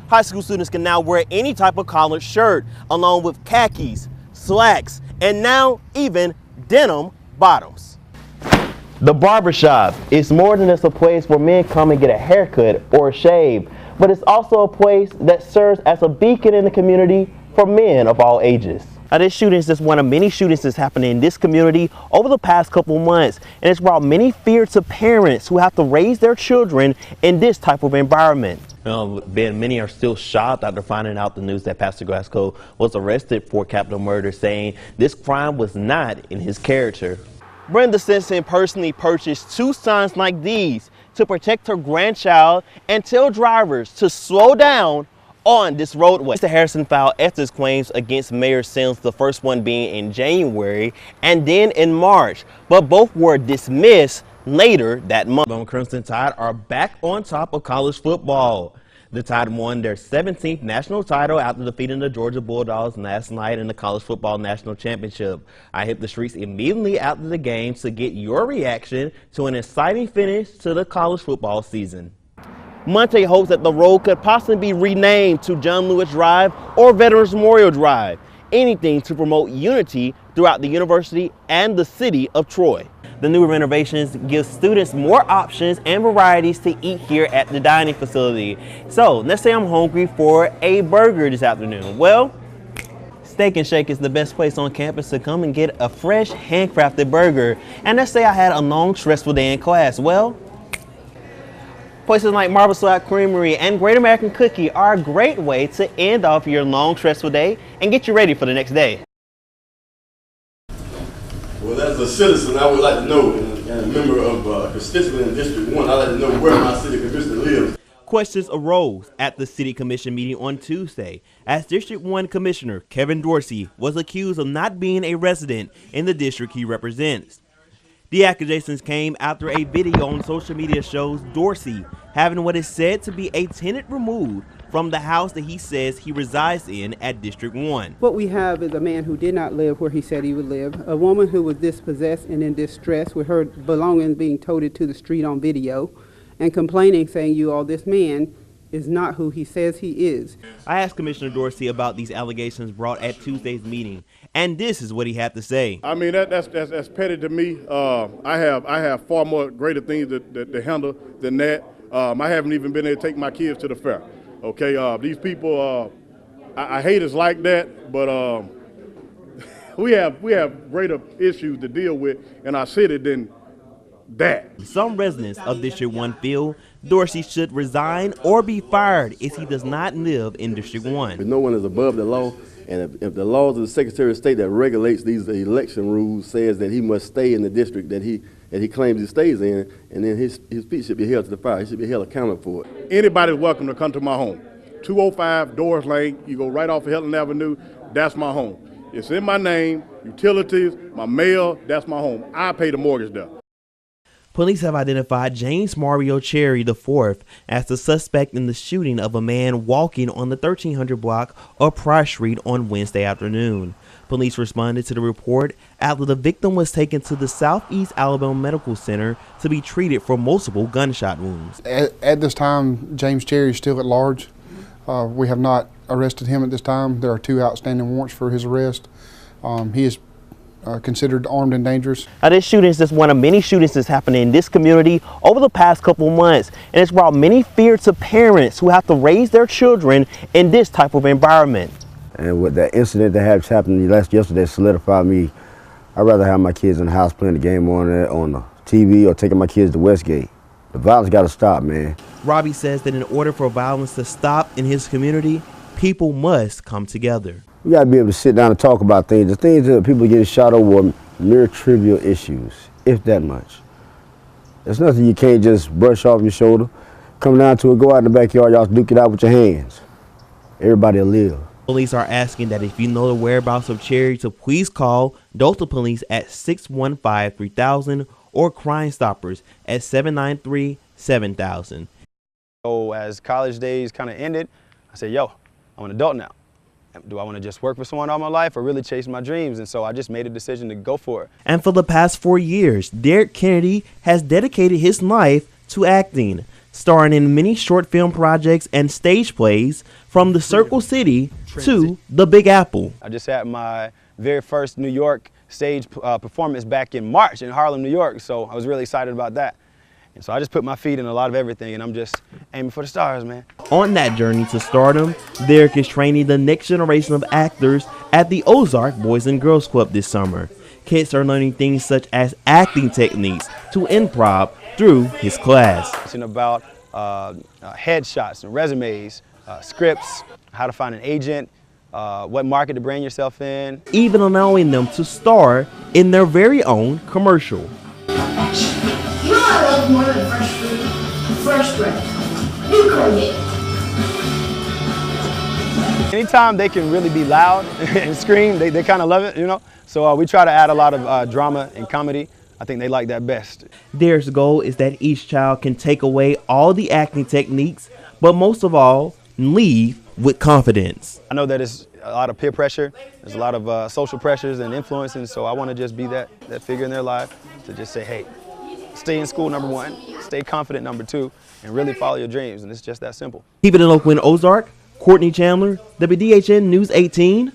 high school students can now wear any type of collared shirt, along with khakis, slacks, and now even denim bottoms. The barbershop is more than just a place where men come and get a haircut or a shave, but it's also a place that serves as a beacon in the community for men of all ages. Now, this shooting is just one of many shootings that's happening in this community over the past couple months, and it's brought many fear to parents who have to raise their children in this type of environment. Ben, many are still shocked after finding out the news that Pastor Glasgow was arrested for capital murder, saying this crime was not in his character. Brenda Simpson personally purchased 2 signs like these to protect her grandchild and tell drivers to slow down on this roadway. Mr. Harrison filed ethics claims against Mayor Sims, the first one being in January and then in March, but both were dismissed later that month. The Crimson Tide are back on top of college football. The Tide won their 17th national title after defeating the Georgia Bulldogs last night in the College Football National Championship. I hit the streets immediately after the game to get your reaction to an exciting finish to the college football season. Monte hopes that the road could possibly be renamed to John Lewis Drive or Veterans Memorial Drive, anything to promote unity throughout the university and the city of Troy. The new renovations give students more options and varieties to eat here at the dining facility. So let's say I'm hungry for a burger this afternoon. Well, Steak and Shake is the best place on campus to come and get a fresh handcrafted burger. And let's say I had a long, stressful day in class. Well, places like Marble Slab Creamery and Great American Cookie are a great way to end off your long, stressful day and get you ready for the next day. Well, as a citizen, I would like to know, and a member of constituent in District 1, I'd like to know where my city constituent lives. Questions arose at the City Commission meeting on Tuesday as District 1 Commissioner Kevin Dorsey was accused of not being a resident in the district he represents. The accusations came after a video on social media shows Dorsey having what is said to be a tenant removed from the house that he says he resides in at District 1. What we have is a man who did not live where he said he would live, a woman who was dispossessed and in distress with her belongings being toted to the street on video, and complaining, saying, this man is not who he says he is. I asked Commissioner Dorsey about these allegations brought at Tuesday's meeting, and this is what he had to say. I mean, that's petty to me. I have far more greater things to handle than that. I haven't even been able to take my kids to the fair. Okay, these people, I hate us like that, but we have greater issues to deal with in our city than that. Some residents of District 1 feel Dorsey should resign or be fired as he does not live in District 1. No one is above the law, and if the laws of the Secretary of State that regulates these election rules says that he must stay in the district that he claims he stays in, and then his feet should be held to the fire. He should be held accountable for it. Anybody's welcome to come to my home. 205 Doris Lane, you go right off of Hilton Avenue, that's my home. It's in my name, utilities, my mail, that's my home. I pay the mortgage there. Police have identified James Mario Cherry IV as the suspect in the shooting of a man walking on the 1300 block of Price Street on Wednesday afternoon. Police responded to the report after the victim was taken to the Southeast Alabama Medical Center to be treated for multiple gunshot wounds. At this time, James Cherry is still at large. We have not arrested him at this time. There are 2 outstanding warrants for his arrest. He is considered armed and dangerous. Now, this shooting is just one of many shootings that's happening in this community over the past couple months, and it's brought many fear to parents who have to raise their children in this type of environment. And with that incident that happened yesterday solidified me. I'd rather have my kids in the house playing the game on the TV or taking my kids to Westgate. The violence got to stop, man. Robbie says that in order for violence to stop in his community, people must come together. We got to be able to sit down and talk about things. The things that people get shot over are mere trivial issues, if that much. There's nothing you can't just brush off your shoulder. Come down to it, go out in the backyard, y'all duke it out with your hands. Everybody will live. Police are asking that if you know the whereabouts of Cherry to please call Delta Police at 615-3000 or Crime Stoppers at 793-7000. So as college days kind of ended, I said, yo, I'm an adult now. Do I want to just work for someone all my life or really chase my dreams? And so I just made a decision to go for it. And for the past 4 years, Derek Kennedy has dedicated his life to acting. starring in many short film projects and stage plays from the Circle City to the Big Apple. I just had my very first New York stage performance back in March in Harlem, New York, so I was really excited about that. And so I just put my feet in a lot of everything, and I'm just aiming for the stars, man. On that journey to stardom, Derek is training the next generation of actors at the Ozark Boys and Girls Club this summer. Kids are learning things such as acting techniques to improv through his class. It's about headshots and resumes, scripts, how to find an agent, what market to brand yourself in. Even allowing them to star in their very own commercial. You know I love more than fresh food, fresh bread. You create. Anytime they can really be loud and scream, they kind of love it, you know? So we try to add a lot of drama and comedy. I think they like that best. Derek's goal is that each child can take away all the acting techniques, but most of all, leave with confidence. I know that it's a lot of peer pressure, there's a lot of social pressures and influence, and so I want to just be that figure in their life to just say, hey, stay in school, number one, stay confident, number two, and really follow your dreams, and it's just that simple. Keep it in local in Ozark, Courtney Chandler, WDHN News 18.